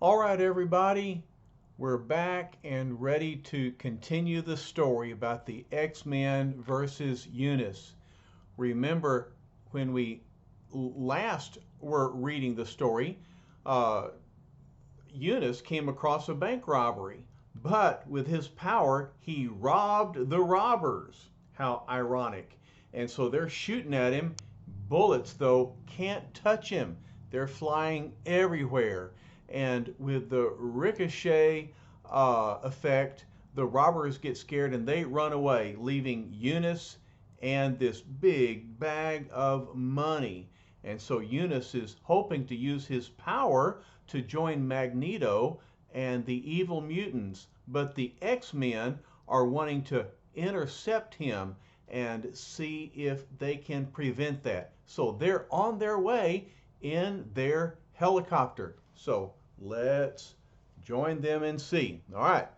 All right, everybody, we're back and ready to continue the story about the X-Men versus Unus. Remember, when we last were reading the story, uh, Unus came across a bank robbery, but with his power, he robbed the robbers. How ironic. And so they're shooting at him. Bullets, though, can't touch him. They're flying everywhere. And with the ricochet effect, the robbers get scared and they run away, leaving Unus and this big bag of money. And so Unus is hoping to use his power to join Magneto and the evil mutants, but the X-Men are wanting to intercept him and see if they can prevent that. So they're on their way in their helicopter. So let's join them and see. All right.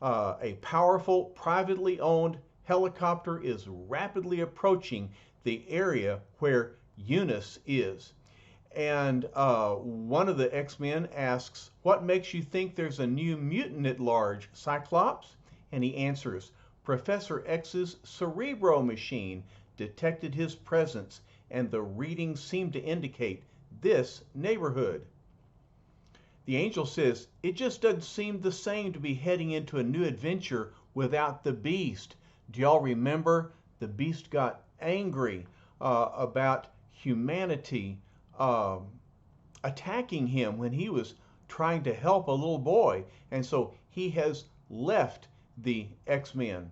A powerful, privately owned helicopter is rapidly approaching the area where Unus is. And one of the X-Men asks, "What makes you think there's a new mutant at large, Cyclops?" And he answers, "Professor X's Cerebro machine detected his presence, and the readings seem to indicate this neighborhood." The Angel says, "It just doesn't seem the same to be heading into a new adventure without the Beast." Do y'all remember the Beast got angry about humanity attacking him when he was trying to help a little boy, and so he has left the X-Men.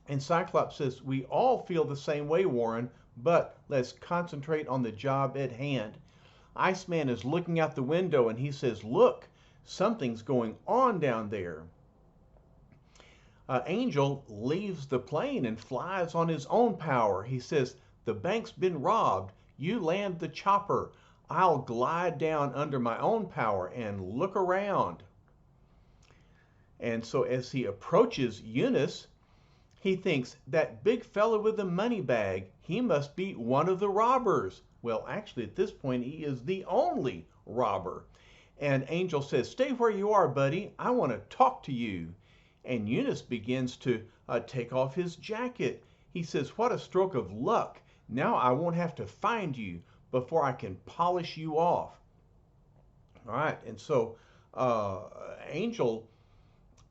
And Cyclops says, "We all feel the same way, Warren, but let's concentrate on the job at hand." Iceman is looking out the window and he says, "Look, something's going on down there." Angel leaves the plane and flies on his own power. He says, "The bank's been robbed. You land the chopper. I'll glide down under my own power and look around." And so as he approaches Unus, he thinks, "That big fella with the money bag, he must be one of the robbers." Well, actually, at this point, he is the only robber. And Angel says, "Stay where you are, buddy. I want to talk to you." And Unus begins to take off his jacket. He says, "What a stroke of luck. Now I won't have to find you before I can polish you off." All right, and so Angel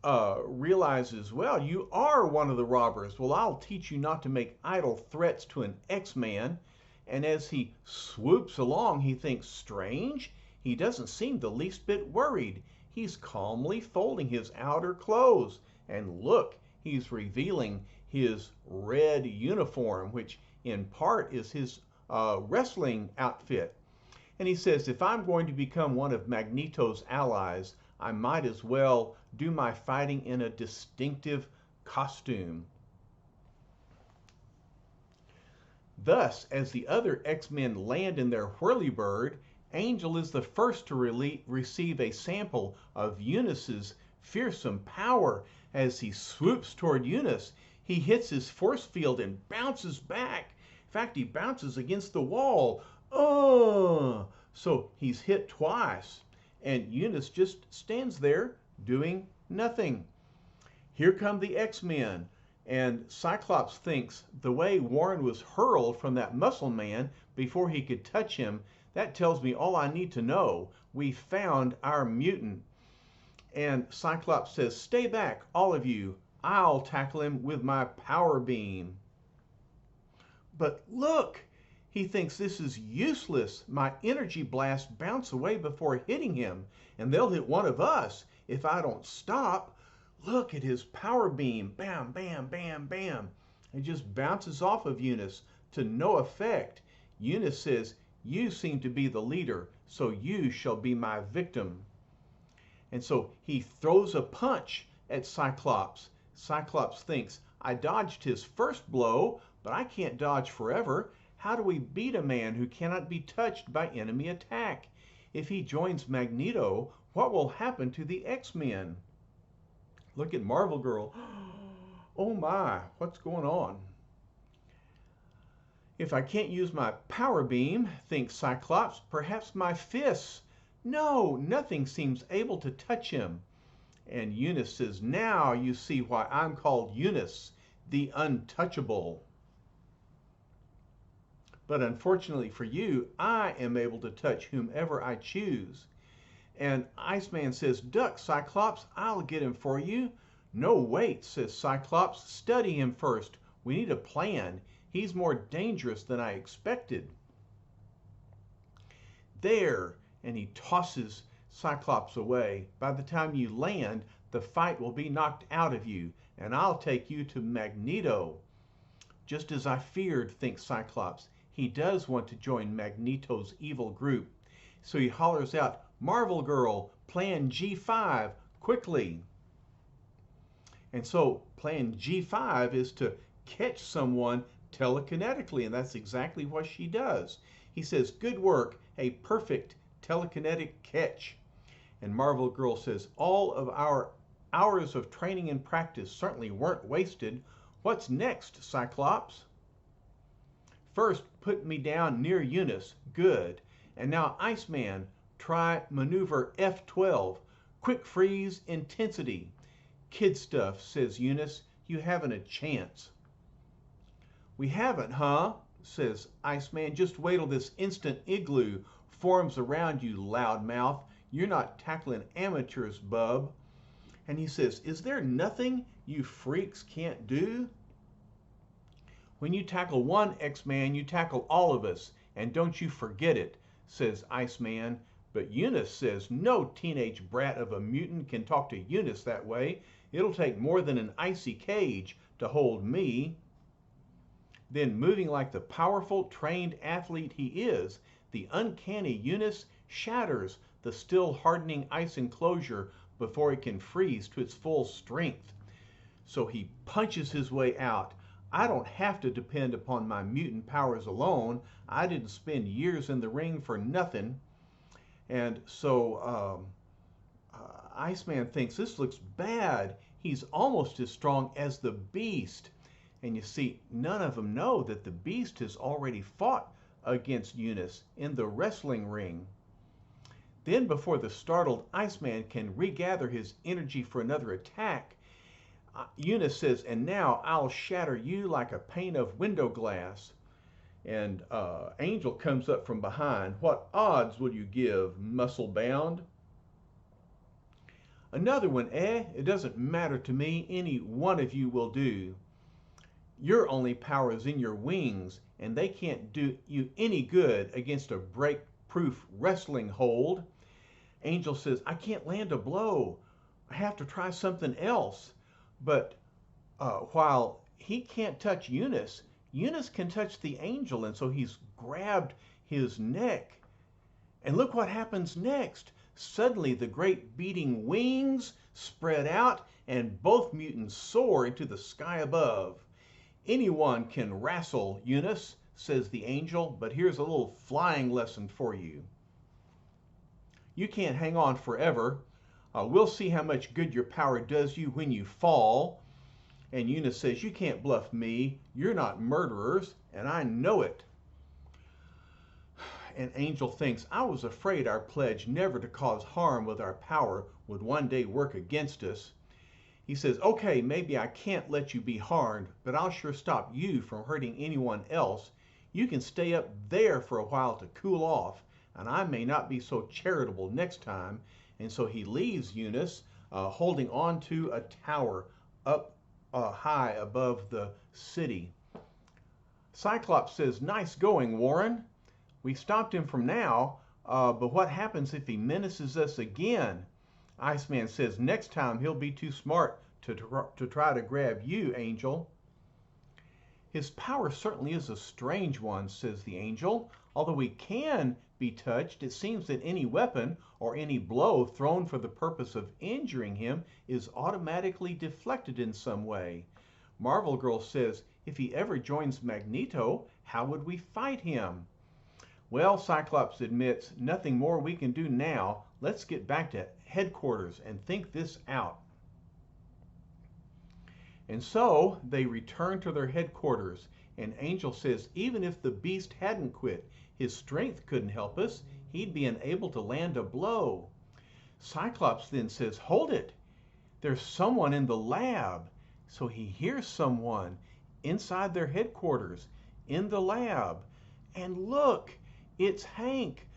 realizes, "Well, you are one of the robbers. Well, I'll teach you not to make idle threats to an X-Man." And as he swoops along, he thinks, "Strange, he doesn't seem the least bit worried. He's calmly folding his outer clothes. And look, he's revealing his red uniform, which in part is his wrestling outfit." And he says, "If I'm going to become one of Magneto's allies, I might as well do my fighting in a distinctive costume." Thus, as the other X-Men land in their whirlybird, Angel is the first to receive a sample of Unus's fearsome power. As he swoops toward Unus, he hits his force field and bounces back. In fact, he bounces against the wall. So he's hit twice, and Unus just stands there doing nothing. Here come the X-Men, and Cyclops thinks the way Warren was hurled from that muscle man before he could touch him, that tells me all I need to know. We found our mutant. And Cyclops says, "Stay back, all of you. I'll tackle him with my power beam." But look, he thinks this is useless. My energy blasts bounce away before hitting him, and they'll hit one of us if I don't stop. Look at his power beam. Bam, bam, bam, bam. It just bounces off of Unus to no effect. Unus says, "You seem to be the leader, so you shall be my victim." And so he throws a punch at Cyclops. Cyclops thinks, "I dodged his first blow, but I can't dodge forever. How do we beat a man who cannot be touched by enemy attack? If he joins Magneto, what will happen to the X-Men?" Look at Marvel Girl. Oh my, what's going on? "If I can't use my power beam," thinks Cyclops, "perhaps my fists." No, nothing seems able to touch him. And Unus says, now you see why I'm called Unus, the untouchable. But unfortunately for you, I am able to touch whomever I choose. And Iceman says, duck, Cyclops, I'll get him for you. No, wait, says Cyclops, study him first. We need a plan. He's more dangerous than I expected. There, and he tosses Cyclops away. By the time you land, the fight will be knocked out of you, and I'll take you to Magneto. Just as I feared, thinks Cyclops. He does want to join Magneto's evil group. So he hollers out, Marvel Girl, Plan G5, quickly. And so Plan G5 is to catch someone telekinetically, and that's exactly what she does. He says, good work, a perfect telekinetic catch. And Marvel Girl says, all of our hours of training and practice certainly weren't wasted. What's next, Cyclops? First, put me down near Unus. Good. And now, Iceman, try maneuver F12. Quick freeze intensity. Kid stuff, says Unus. You haven't a chance. We haven't, huh? Says Iceman. Just wait till this instant igloo forms around you, loudmouth. You're not tackling amateurs, bub. And he says, is there nothing you freaks can't do? When you tackle one X-Man, you tackle all of us. And don't you forget it, says Iceman. But Unus says, no teenage brat of a mutant can talk to Unus that way. It'll take more than an icy cage to hold me. Then, moving like the powerful, trained athlete he is, the uncanny Unus shatters the still hardening ice enclosure before it can freeze to its full strength. So he punches his way out. I don't have to depend upon my mutant powers alone. I didn't spend years in the ring for nothing. And so Iceman thinks this looks bad. He's almost as strong as the Beast. And you see, none of them know that the Beast has already fought against Unus in the wrestling ring. Then, before the startled Iceman can regather his energy for another attack, Unus says, and now I'll shatter you like a pane of window glass. And Angel comes up from behind. What odds will you give, muscle bound? Another one, eh? It doesn't matter to me. Any one of you will do. Your only power is in your wings, and they can't do you any good against a break-proof wrestling hold. Angel says, I can't land a blow. I have to try something else. But while he can't touch Unus, Unus can touch the Angel, and so he's grabbed his neck. And look what happens next. Suddenly the great beating wings spread out, and both mutants soar into the sky above. Anyone can wrestle, Unus, says the Angel, but here's a little flying lesson for you. You can't hang on forever. We'll see how much good your power does you when you fall. And Unus says, you can't bluff me. You're not murderers, and I know it. And Angel thinks, I was afraid our pledge never to cause harm with our power would one day work against us. He says, okay, maybe I can't let you be harmed, but I'll sure stop you from hurting anyone else. You can stay up there for a while to cool off, and I may not be so charitable next time. And so he leaves Unus holding on to a tower up high above the city. Cyclops says, nice going, Warren. We stopped him from now, but what happens if he menaces us again? Iceman says, next time he'll be too smart to try to grab you, Angel. His power certainly is a strange one, says the Angel. Although we can be touched, it seems that any weapon or any blow thrown for the purpose of injuring him is automatically deflected in some way. Marvel Girl says, if he ever joins Magneto, how would we fight him? Well, Cyclops admits, nothing more we can do now. Let's get back to headquarters and think this out. And so they return to their headquarters, and Angel says, even if the Beast hadn't quit, his strength couldn't help us. he'd be unable to land a blow. Cyclops then says, "Hold it! There's someone in the lab." So he hears someone inside their headquarters in the lab. And look, it's Hank.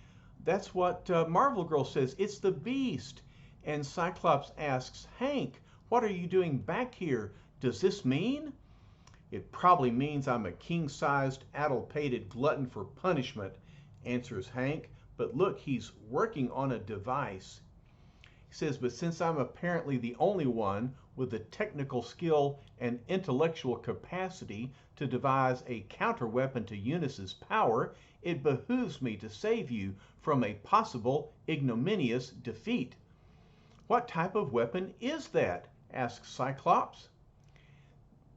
That's what Marvel Girl says. It's the Beast. And Cyclops asks, "Hank, what are you doing back here? Does this mean?" "It probably means I'm a king-sized, addle-pated glutton for punishment," answers Hank. "But look, he's working on a device." He says, "But since I'm apparently the only one with the technical skill and intellectual capacity to devise a counterweapon to Unus's power, it behooves me to save you from a possible ignominious defeat." "What type of weapon is that?" asks Cyclops.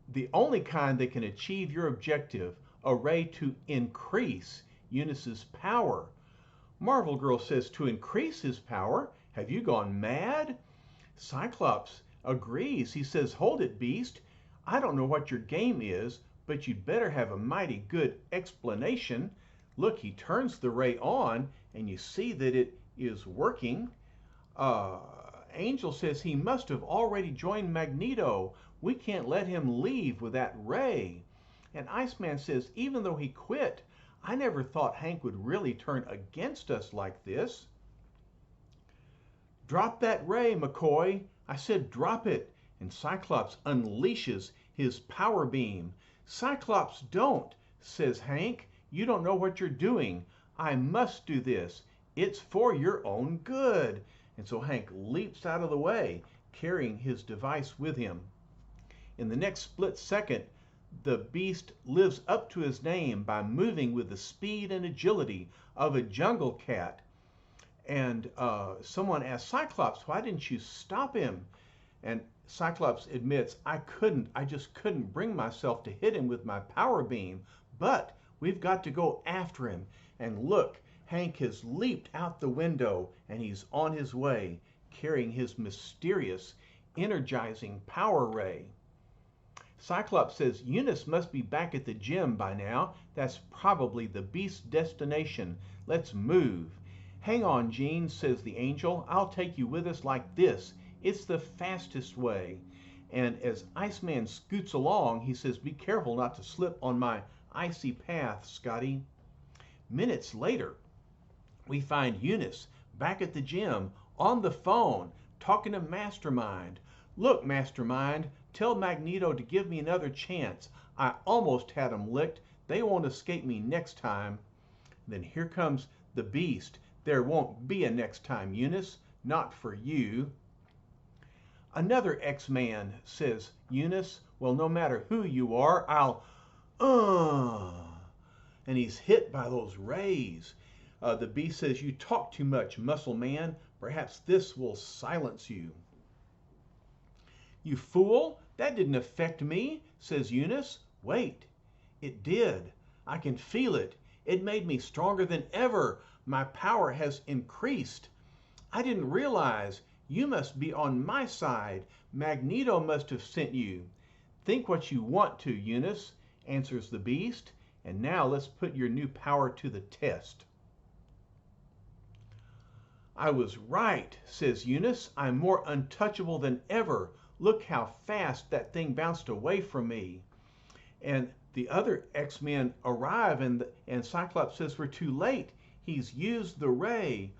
"The only kind that can achieve your objective, a ray to increase Unus's power." Marvel Girl says, "To increase his power? Have you gone mad?" Cyclops agrees. He says, "Hold it, Beast. I don't know what your game is, but you'd better have a mighty good explanation. Look, he turns the ray on, and you see that it is working." Angel says, "He must have already joined Magneto. We can't let him leave with that ray." And Iceman says, "Even though he quit, I never thought Hank would really turn against us like this." "Drop that ray, McCoy. I said drop it." And Cyclops unleashes his power beam. "Cyclops, don't," says Hank. "You don't know what you're doing. I must do this. It's for your own good." And so Hank leaps out of the way, carrying his device with him. In the next split second, the Beast lives up to his name by moving with the speed and agility of a jungle cat. And someone asked Cyclops, "Why didn't you stop him?" And Cyclops admits, "I couldn't. I just couldn't bring myself to hit him with my power beam. But we've got to go after him." And look, Hank has leaped out the window and he's on his way, carrying his mysterious, energizing power ray. Cyclops says, "Unus must be back at the gym by now. That's probably the Beast's destination. Let's move." "Hang on, Jean," says the Angel. "I'll take you with us like this. It's the fastest way." And as Iceman scoots along, he says, "Be careful not to slip on my icy path, Scotty." Minutes later, we find Unus back at the gym on the phone talking to Mastermind. "Look, Mastermind, tell Magneto to give me another chance. I almost had him licked. They won't escape me next time." Then here comes the Beast. "There won't be a next time, Unus. Not for you." "Another X-Man," says Unus. "Well, no matter who you are, I'll and he's hit by those rays. The Beast says, "You talk too much, Muscle Man. Perhaps this will silence you." "You fool, that didn't affect me," says Unus. "Wait, it did. I can feel it. It made me stronger than ever. My power has increased. I didn't realize. You must be on my side. Magneto must have sent you." "Think what you want to, Unus," answers the Beast. "And now let's put your new power to the test." "I was right," says Unus. "I'm more untouchable than ever. Look how fast that thing bounced away from me." And the other X-Men arrive, and Cyclops says, "We're too late. He's used the ray."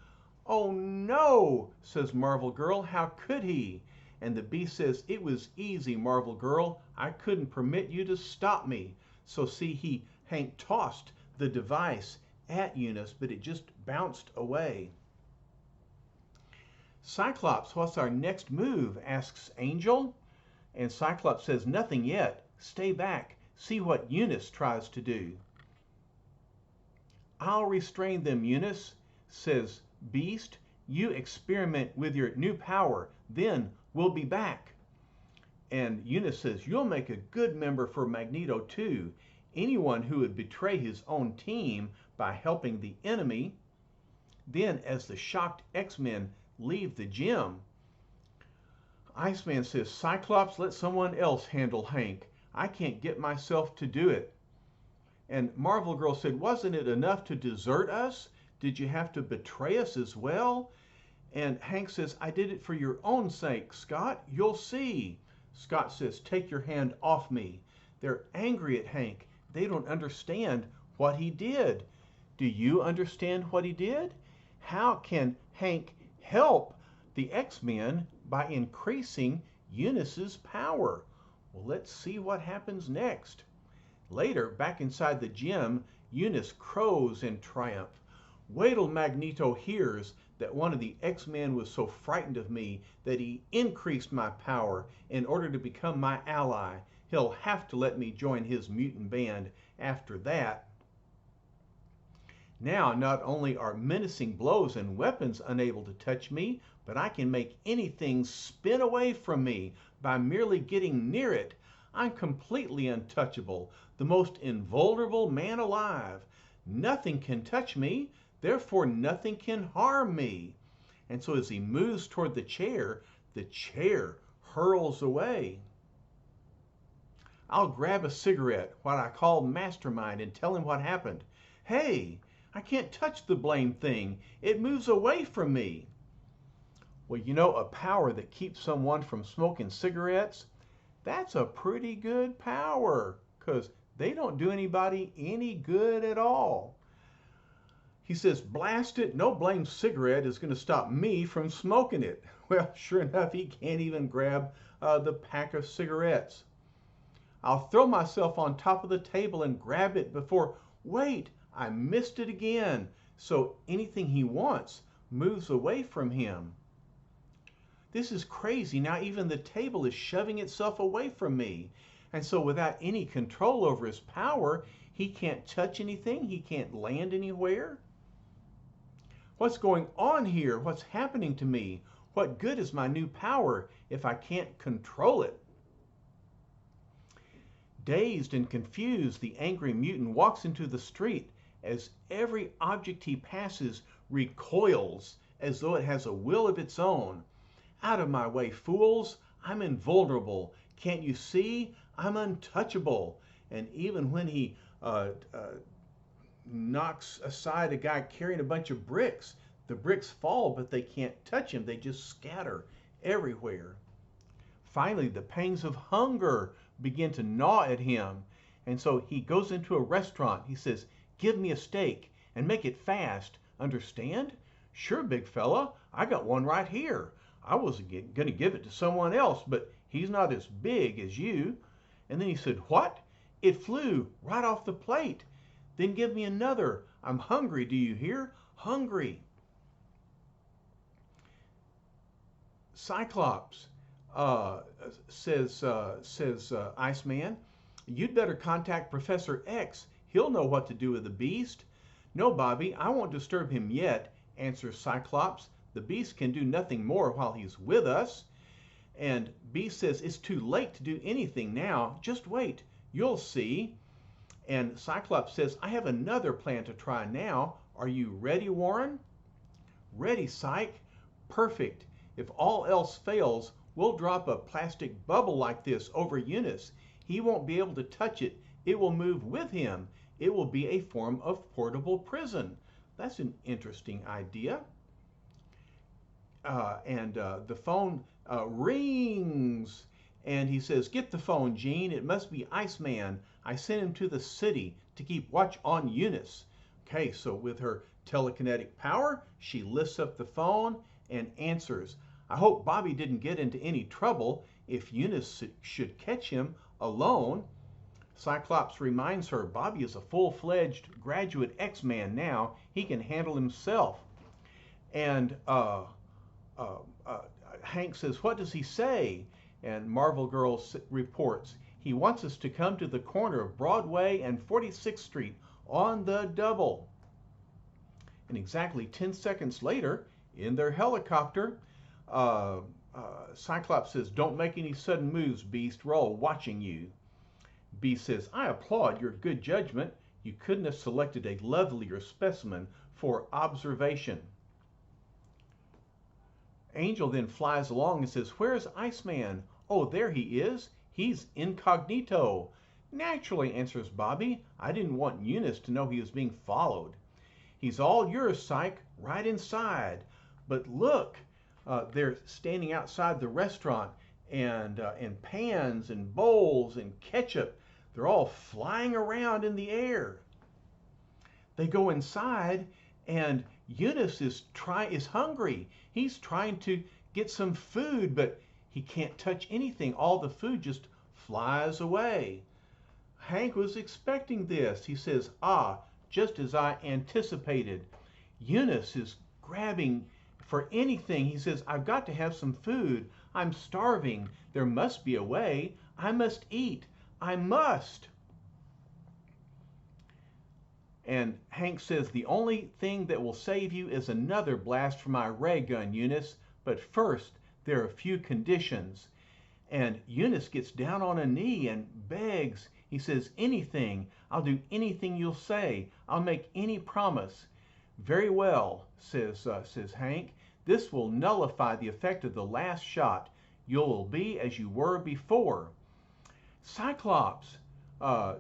"Oh no," says Marvel Girl. "How could he?" And the Beast says, "It was easy, Marvel Girl. I couldn't permit you to stop me." So see, Hank tossed the device at Unus, but it just bounced away. "Cyclops, what's our next move?" asks Angel. And Cyclops says, "Nothing yet. Stay back. See what Unus tries to do." "I'll restrain them, Unus," says Beast. "You experiment with your new power. Then we'll be back." And Unus says, "You'll make a good member for Magneto too. Anyone who would betray his own team by helping the enemy." Then, as the shocked X-Men leave the gym, Iceman says, "Cyclops, let someone else handle Hank. I can't get myself to do it." And Marvel Girl said, "Wasn't it enough to desert us? Did you have to betray us as well? And Hank says, I did it for your own sake, Scott. You'll see. Scott says, take your hand off me. They're angry at Hank. They don't understand what he did. Do you understand what he did? How can Hank help the X-Men by increasing Unus's power? Well, let's see what happens next. Later, back inside the gym, Unus crows in triumph. Wait till Magneto hears that one of the X-Men was so frightened of me that he increased my power in order to become my ally. He'll have to let me join his mutant band after that. Now, not only are menacing blows and weapons unable to touch me, but I can make anything spin away from me by merely getting near it. I'm completely untouchable, the most invulnerable man alive. Nothing can touch me, therefore nothing can harm me. And so as he moves toward the chair hurls away. I'll grab a cigarette, what I call Mastermind, and tell him what happened. Hey, I can't touch the blame thing. It moves away from me. Well, you know, a power that keeps someone from smoking cigarettes, that's a pretty good power, because they don't do anybody any good at all. He says, blast it, no blame cigarette is going to stop me from smoking it. Well, sure enough, he can't even grab the pack of cigarettes. I'll throw myself on top of the table and grab it before, wait, I missed it again. So anything he wants moves away from him. This is crazy. Now even the table is shoving itself away from me. And so without any control over his power, he can't touch anything. He can't land anywhere. What's going on here? What's happening to me? What good is my new power if I can't control it? Dazed and confused, the angry mutant walks into the street as every object he passes recoils as though it has a will of its own. Out of my way, fools! I'm invulnerable. Can't you see? I'm untouchable. And even when he knocks aside a guy carrying a bunch of bricks, the bricks fall, but they can't touch him. They just scatter everywhere. Finally, the pangs of hunger begin to gnaw at him. And so he goes into a restaurant. He says, give me a steak and make it fast. Understand? Sure, big fella. I got one right here. I was going to give it to someone else, but he's not as big as you. And then he said, what? It flew right off the plate. Then give me another. I'm hungry, do you hear? Hungry. Cyclops says Iceman, you'd better contact Professor X. He'll know what to do with the beast. No, Bobby, I won't disturb him yet, answers Cyclops. The beast can do nothing more while he's with us. And Beast says, it's too late to do anything now. Just wait. You'll see. And Cyclops says, I have another plan to try now. Are you ready, Warren? Ready, Cyc. Perfect. If all else fails, we'll drop a plastic bubble like this over Unus. He won't be able to touch it. It will move with him. It will be a form of portable prison. That's an interesting idea. The phone rings, and he says, get the phone, Gene. It must be Iceman. I sent him to the city to keep watch on Unus. Okay, so with her telekinetic power, she lifts up the phone and answers. I hope Bobby didn't get into any trouble if Unus should catch him alone. Cyclops reminds her Bobby is a full-fledged graduate X-Man now. He can handle himself. And Hank says, what does he say? And Marvel Girl reports, he wants us to come to the corner of Broadway and 46th Street on the double. And exactly 10 seconds later, in their helicopter, Cyclops says, don't make any sudden moves, Beast. We're all watching you. Beast says, I applaud your good judgment. You couldn't have selected a lovelier specimen for observation. Angel then flies along and says, where's Iceman? Oh, there he is. He's incognito. Naturally, answers Bobby. I didn't want Unus to know he was being followed. He's all yours, Psych, right inside. But look, they're standing outside the restaurant, and pans and bowls and ketchup, they're all flying around in the air. They go inside, and Unus is hungry. He's trying to get some food, but he can't touch anything. All the food just flies away. Hank was expecting this. He says, "Ah, just as I anticipated." Unus is grabbing for anything. He says, "I've got to have some food. I'm starving. There must be a way. I must eat. I must." And Hank says, "The only thing that will save you is another blast from my ray gun, Unus. But first, there are a few conditions." And Unus gets down on a knee and begs. He says, "Anything. I'll do anything you'll say. I'll make any promise." "Very well," says Hank. "This will nullify the effect of the last shot. You'll be as you were before." "Cyclops,"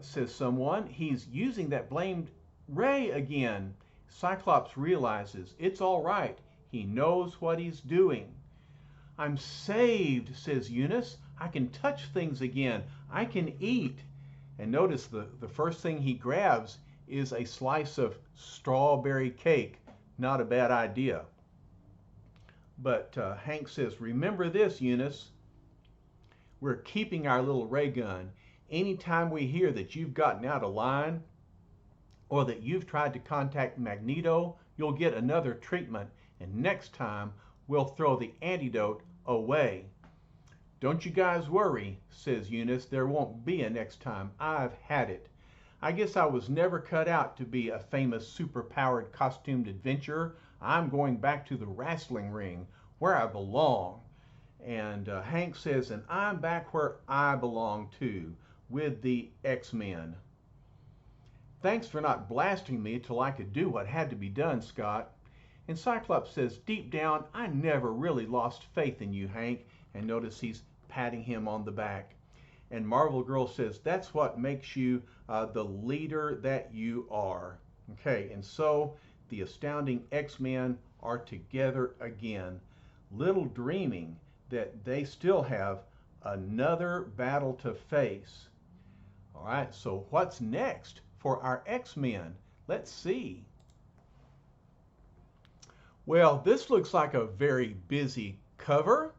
says someone, "he's using that blamed ray again." Cyclops realizes it's all right. He knows what he's doing. "I'm saved," says Unus. "I can touch things again. I can eat." And notice the first thing he grabs is a slice of strawberry cake. Not a bad idea. But Hank says, "Remember this, Unus. We're keeping our little ray gun. Anytime we hear that you've gotten out of line or that you've tried to contact Magneto, you'll get another treatment. And next time, we'll throw the antidote away." "Don't you guys worry," says Unus. "There won't be a next time. I've had it. I guess I was never cut out to be a famous super-powered costumed adventurer. I'm going back to the wrestling ring where I belong." And Hank says, "And I'm back where I belong too, with the X-Men." "Thanks for not blasting me till I could do what had to be done, Scott." And Cyclops says, "Deep down, I never really lost faith in you, Hank." And notice he's patting him on the back. And Marvel Girl says, "That's what makes you the leader that you are." Okay, and so the Astounding X-Men are together again, little dreaming that they still have another battle to face. All right, so what's next for our X-Men? Let's see. Well, this looks like a very busy cover.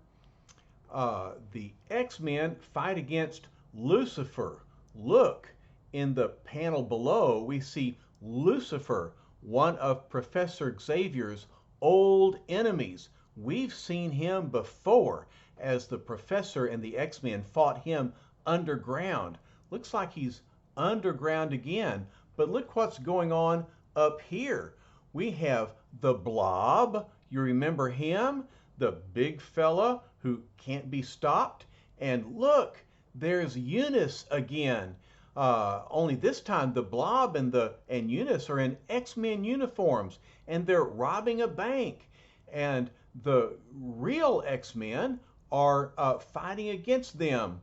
The X-Men fight against Lucifer. Look, in the panel below, we see Lucifer, one of Professor Xavier's old enemies. We've seen him before as the Professor and the X-Men fought him underground. Looks like he's underground again, but look what's going on up here. We have the Blob. You remember him? The big fella who can't be stopped. And look, there's Unus again. Only this time the Blob and Unus are in X-Men uniforms, and they're robbing a bank. And the real X-Men are fighting against them.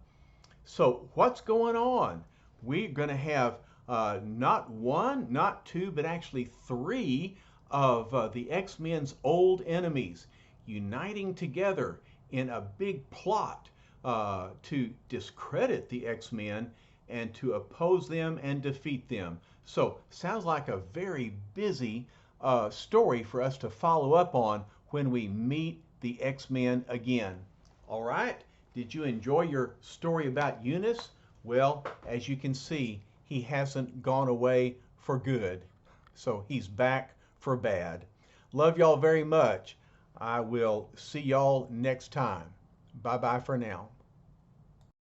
So what's going on? We're going to have not one, not two, but actually three of the X-Men's old enemies uniting together in a big plot to discredit the X-Men and to oppose them and defeat them. So sounds like a very busy story for us to follow up on when we meet the X-Men again. All right, did you enjoy your story about Unus? Well, as you can see, he hasn't gone away for good. So he's back for bad. Love y'all very much. I will see y'all next time. Bye-bye for now.